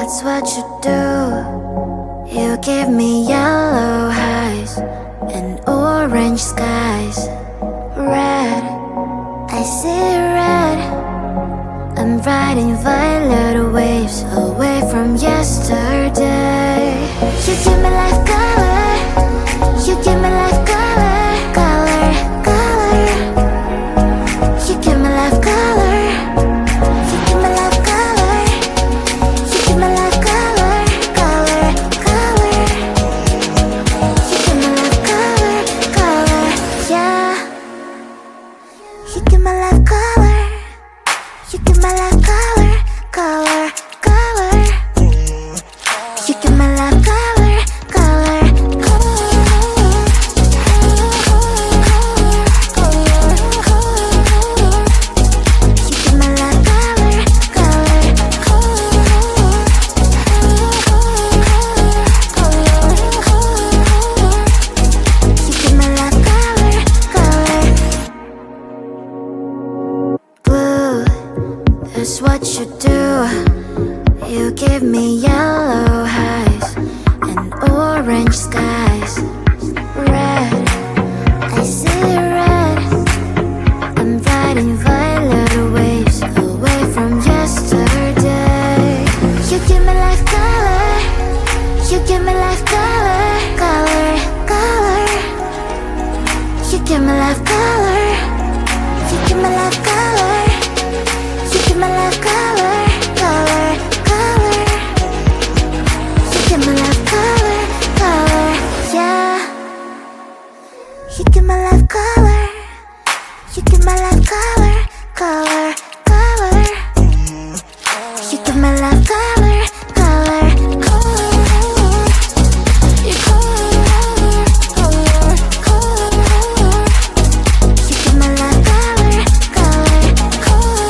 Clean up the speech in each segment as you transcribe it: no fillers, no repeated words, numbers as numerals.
that's what you do. You give me yellow eyes and orange skies. Red, I see red. I'm riding violet waves away from yesterday. You give me life color. You give me life color, color, color. You give me life color. You give me life color. You give me life color, color, color. You give me life color, color, yeah. You give me life color. You give me life color, color, color. You give me life color, color, color. You give me life color, color, you give me life color, color. Blue, that's what you do. You give me yellow eyes and orange skies. Red, I see red. I'm riding violet waves away from yesterday. You give me life color. You give me life color, color, color. You give me life color. You give me life color. You give me life color, color, color. You give me life color, color, yeah. You give me life color. You give me life color, color, color. You give me life color, color, color. You color, color, color, color. You give me life color, color, color.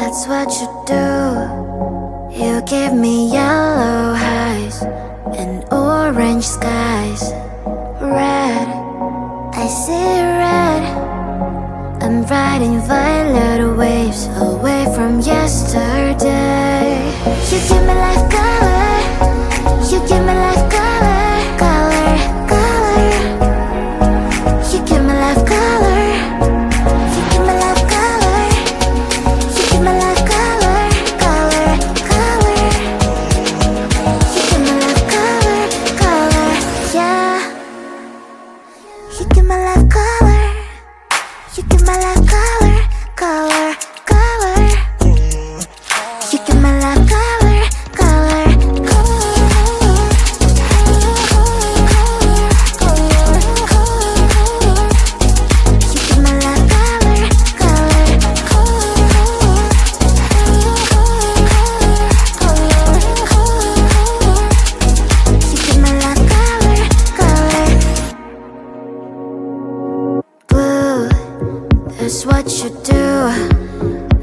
that's what you do. You give me yellow highs and orange skies. Red, I see red. I'm riding violet waves away from yesterday. You give me life color. You give me life color, color, color. You give me life color. You give me life color. You give me life color, color, color. You give me life color, color, yeah. You give me life color. You give me life color, color, color. You give me life color, color, color. You give me life color, color, you give me life color, color. Blue, that's what you do.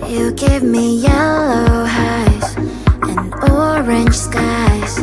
You give me yellow highs and orange skies.